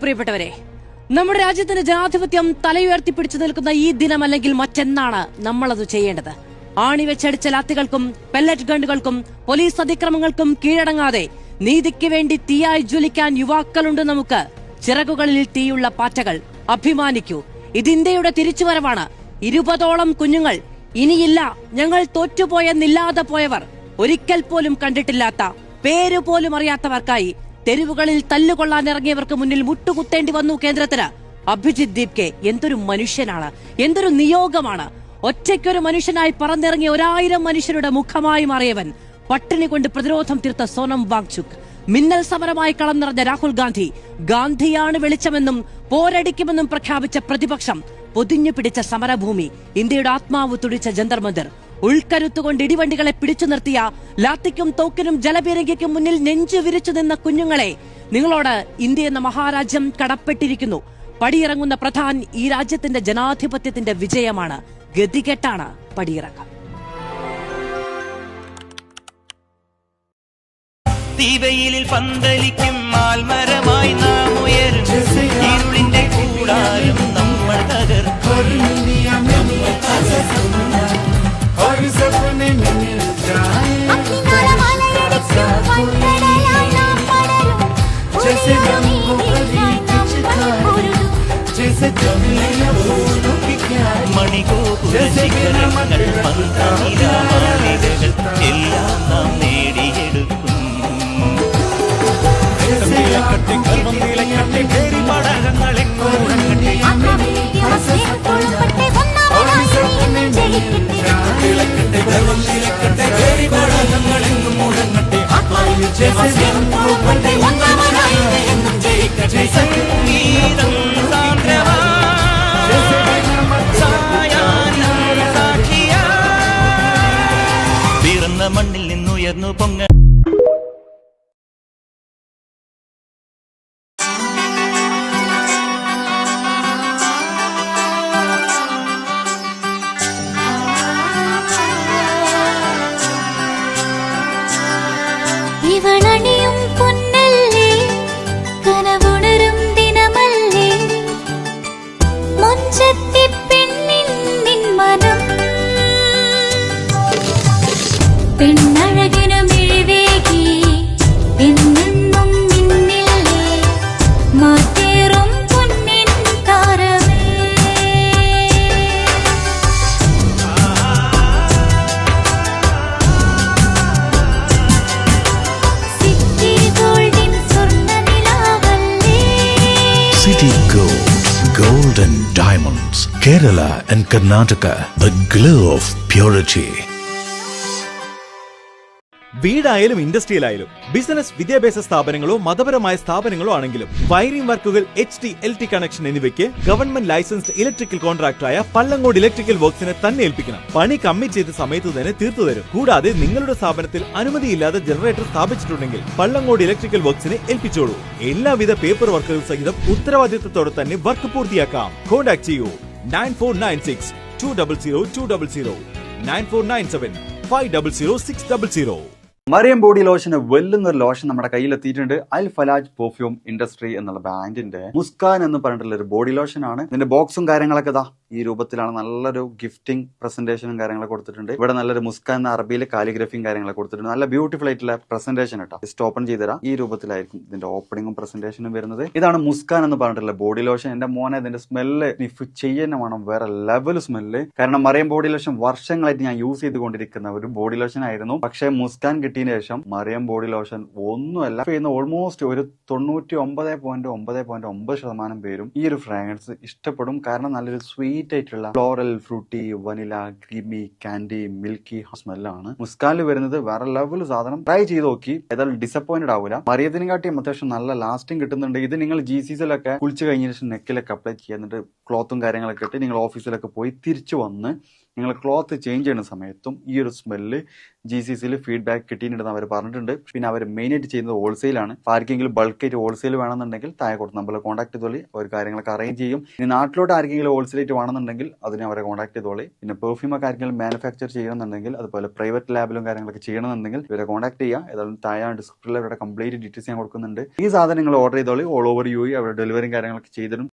പ്രിയപ്പെട്ടവരെ, നമ്മുടെ രാജ്യത്തിന്റെ ജനാധിപത്യം തലയുയർത്തിപ്പിടിച്ചു നിൽക്കുന്ന ഈ ദിനം അല്ലെങ്കിൽ മറ്റെന്നാണ് നമ്മളത് ചെയ്യേണ്ടത്. ആണിവെച്ചടിച്ച ലാത്തികൾക്കും പെല്ലറ്റ് ഗണ്ണുകൾക്കും പോലീസ് അതിക്രമങ്ങൾക്കും കീഴടങ്ങാതെ നീതിക്ക് വേണ്ടി തീയായി ജ്വലിക്കാൻ യുവാക്കളുണ്ട് നമുക്ക്. ചിറകുകളിൽ തീയുള്ള പാറ്റകൾ, അഭിമാനിക്കൂ. ഇത് ഇന്ത്യയുടെ തിരിച്ചുവരവാണ്. 20ഓളം കുഞ്ഞുങ്ങൾ, ഇനിയില്ല ഞങ്ങൾ തോറ്റുപോയെന്നില്ലാതെ പോയവർ, ഒരിക്കൽ പോലും കണ്ടിട്ടില്ലാത്ത, പേരുപോലും അറിയാത്തവർക്കായി തെരുവുകളിൽ തല്ലുകൊള്ളാനിറങ്ങിയവർക്ക് മുന്നിൽ മുട്ടുകുത്തേണ്ടി വന്നു കേന്ദ്രത്തിന്. അഭിജിത് ദീപ്കെ എന്തൊരു മനുഷ്യനാണ്, എന്തൊരു നിയോഗമാണ്. ഒറ്റയ്ക്കൊരു മനുഷ്യനായി പറന്നിറങ്ങിയ 1000 മനുഷ്യരുടെ മുഖമായി മാറിയവൻ. പട്ടിണി കൊണ്ട് പ്രതിരോധം തീർത്ത സോനം വാങ്ചുക്, മിന്നൽ സമരമായി കളം നിറഞ്ഞ രാഹുൽ ഗാന്ധി, ഗാന്ധിയാണ് വെളിച്ചമെന്നും പോരടിക്കുമെന്നും പ്രഖ്യാപിച്ച പ്രതിപക്ഷം, പൊതിഞ്ഞു പിടിച്ച സമരഭൂമി, ഇന്ത്യയുടെ ആത്മാവ് തുടിച്ച ജന്തർ മന്ദിർ, ഉൾക്കരുത്തുകൊണ്ട് ഇടിവണ്ടികളെ പിടിച്ചു നിർത്തിയ, ലാത്തിക്കും തോക്കിനും ജലപീരങ്കിക്കും മുന്നിൽ നെഞ്ചു വിരിച്ചു നിന്ന കുഞ്ഞുങ്ങളെ, നിങ്ങളോട് ഇന്ത്യ എന്ന മഹാരാജ്യം കടപ്പെട്ടിരിക്കുന്നു. പടിയിറങ്ങുന്ന പ്രധാൻ ഈ രാജ്യത്തിന്റെ ജനാധിപത്യത്തിന്റെ വിജയമാണ്. ഗതികെട്ടാണ് പടിയിറക്കം. തീവെയിലിൽ പന്തലിക്കും മാൽമരമായി നാം ഉയരും, ഇരുളിന്റെ കൂടാരം നമ്മൾ തകർക്കും. മണിഗോപുര ശിഖരങ്ങൾ, മന്ത്രമാലികകൾ എല്ലാം നാം നേടിയെടുക്കും. പിറന്ന മണ്ണിൽ നിന്നുയർന്നു പൊങ്ങ ഇവളണിയും പൊന്നല്ലേ, കനവുണരും ദിനമല്ലേ, മൊഞ്ചത്തി പെണ്ണിൻ നിൻ മനം, പെണ്ണഴകിനു മിഴിവേകി എന്നെന്നും നിന്നില്ലേ, മാറ്റേറും പൊന്നിൻ താരമേ. City Gold, Gold and Diamonds, Kerala and Karnataka, the glow of purity. വീടായാലും ഇൻഡസ്ട്രിയിലായാലും ബിസിനസ്, വിദ്യാഭ്യാസ സ്ഥാപനങ്ങളോ മതപരമായ സ്ഥാപനങ്ങളോ ആണെങ്കിലും വയറിംഗ് വർക്കുകൾ, HT/LT കണക്ഷൻ എന്നിവയ്ക്ക് ഗവൺമെന്റ് ലൈസൻസ്ഡ് ഇലക്ട്രിക്കൽ കോൺട്രാക്ടറായ പള്ളങ്ങോട് ഇലക്ട്രിക്കൽ വർക്സിനെ തന്നെ ഏൽപ്പിക്കണം. പണി കമ്മിറ്റ് ചെയ്ത സമയത്ത് തന്നെ തീർത്തു തരും. കൂടാതെ നിങ്ങളുടെ സ്ഥാപനത്തിൽ അനുമതിയില്ലാതെ ജനറേറ്റർ സ്ഥാപിച്ചിട്ടുണ്ടെങ്കിൽ പള്ളങ്ങോട് ഇലക്ട്രിക്കൽ വർക്സിനെ ഏൽപ്പിച്ചോളൂ. എല്ലാവിധ പേപ്പർ വർക്കുകൾ സഹിതം ഉത്തരവാദിത്തത്തോടെ തന്നെ വർക്ക് പൂർത്തിയാക്കാം. കോൺടാക്ട് ചെയ്യൂ 9496 200 200, 9497 500 600. മറിയം ബോഡി ലോഷന് വെല്ലുന്ന ഒരു ലോഷൻ നമ്മുടെ കയ്യിലെത്തിയിട്ടുണ്ട്. അൽ ഫലാജ് പെർഫ്യൂം ഇൻഡസ്ട്രി എന്നുള്ള ബ്രാൻഡിന്റെ മുസ്കാൻ എന്ന് പറഞ്ഞിട്ടുള്ള ഒരു ബോഡി ലോഷൻ ആണ്. ഇതിന്റെ ബോക്സും കാര്യങ്ങളൊക്കെ ഇതാ ഈ രൂപത്തിലാണ്. നല്ലൊരു ഗിഫ്റ്റിംഗ് പ്രസന്റേഷനും കാര്യങ്ങളൊക്കെ കൊടുത്തിട്ടുണ്ട്. ഇവിടെ നല്ലൊരു മുസ്കാൻ എന്ന അറബിയിൽ കാലിഗ്രഫിയും കാര്യങ്ങളൊക്കെ കൊടുത്തിട്ടുണ്ട്. നല്ല ബ്യൂട്ടിഫുൾ ആയിട്ടുള്ള പ്രസന്റേഷൻ കേട്ടോ. ജസ്റ്റ് ഓപ്പൺ ചെയ്തുതരാം. ഈ രൂപത്തിലായിരിക്കും ഇതിന്റെ ഓപ്പണിംഗും പ്രസന്റേഷനും വരുന്നത്. ഇതാണ് മുസ്കാൻ എന്ന് പറഞ്ഞിട്ടുള്ള ബോഡി ലോഷൻ. എന്റെ മോനെ ഇതിന്റെ സ്മെല്ല് സ്നിഫ് ചെയ്യുന്ന വേണം, വേറെ ലെവൽ സ്മെല്ല്. കാരണം മറിയം ബോഡി ലോഷൻ വർഷങ്ങളായിട്ട് ഞാൻ യൂസ് ചെയ്തുകൊണ്ടിരിക്കുന്ന ഒരു ബോഡി ലോഷൻ ആയിരുന്നു. പക്ഷേ മുസ്കാൻ കിട്ടിയതിന് ശേഷം മറിയം ബോഡി ലോഷൻ ഒന്നുമല്ല ചെയ്യുന്ന ഓൾമോസ്റ്റ് ഒരു 99.9% പേരും ഈ ഒരു ഫ്രാഗ്രൻസ് ഇഷ്ടപ്പെടും. കാരണം നല്ലൊരു സ്വീറ്റ് ആയിട്ടുള്ള floral, fruity, vanilla, creamy, candy, milky സ്മെല്ലാണ് മുസ്കാനിൽ വരുന്നത്. വേറെ ലെവൽ സാധനം. ട്രൈ ചെയ്ത് നോക്കി, ഏതായാലും ഡിസപ്പോയിന്റഡ് ആവില്ല. മറിയത്തിനും കാട്ടിയും അത്യാവശ്യം നല്ല ലാസ്റ്റിംഗ് കിട്ടുന്നുണ്ട്. ഇത് നിങ്ങൾ GCസിലൊക്കെ കുളിച്ച് കഴിഞ്ഞ ശേഷം നെക്കിലൊക്കെ അപ്ലൈ ചെയ്യുക. എന്നിട്ട് ക്ലോത്തും കാര്യങ്ങളൊക്കെ ഇട്ട് നിങ്ങൾ ഓഫീസിലൊക്കെ പോയി തിരിച്ചു വന്ന് നിങ്ങൾ ക്ലോത്ത് ചേഞ്ച് ചെയ്യുന്ന സമയത്തും ഈ ഒരു സ്മെല്ല് GCCയിൽ ഫീഡ്ബാക്ക് കിട്ടിയിട്ടുണ്ടെന്ന് അവർ പറഞ്ഞിട്ടുണ്ട്. പിന്നെ അവർ മെയിനായിട്ട് ചെയ്യുന്നത് ഹോൾസെയിലാണ്. അപ്പോൾ ആർക്കെങ്കിലും ബൾക്കായിട്ട് ഹോൾസെയിൽ വേണമെന്നുണ്ടെങ്കിൽ താഴെ കൊടുത്ത് നമ്മളെ കോൺടാക്ട് ചെയ്തോളി, അവർ കാര്യങ്ങളൊക്കെ അറേഞ്ച് ചെയ്യും. ഇനി നാട്ടിലോട്ട് ആർക്കെങ്കിലും ഹോൾസെയിലായിട്ട് വേണമെന്നുണ്ടെങ്കിൽ അതിനെ അവരെ കോൺടാക്ട് ചെയ്തോളി. പിന്നെ പെർഫ്യൂമൊക്കെ ആർക്കെങ്കിലും മാനുഫാക്ചർ ചെയ്യണമെന്നുണ്ടെങ്കിൽ അതുപോലെ പ്രൈവറ്റ് ലാബിലും കാര്യങ്ങളൊക്കെ ചെയ്യണമെന്നുണ്ടെങ്കിൽ ഇവരെ കോൺടാക്ട് ചെയ്യുക. ഏതായാലും താഴെ ഡിസ്ക്രിപ്ഷനിൽ അവരുടെ കംപ്ലീറ്റ് ഡീറ്റെയിൽസ് ഞാൻ കൊടുക്കുന്നുണ്ട്. ഈ സാധനങ്ങൾ ഓർഡർ ചെയ്തോളി. ഓൾ ഓവർ UAE അവരുടെ ഡെലിവറിയും കാര്യങ്ങളൊക്കെ ചെയ്തിടും.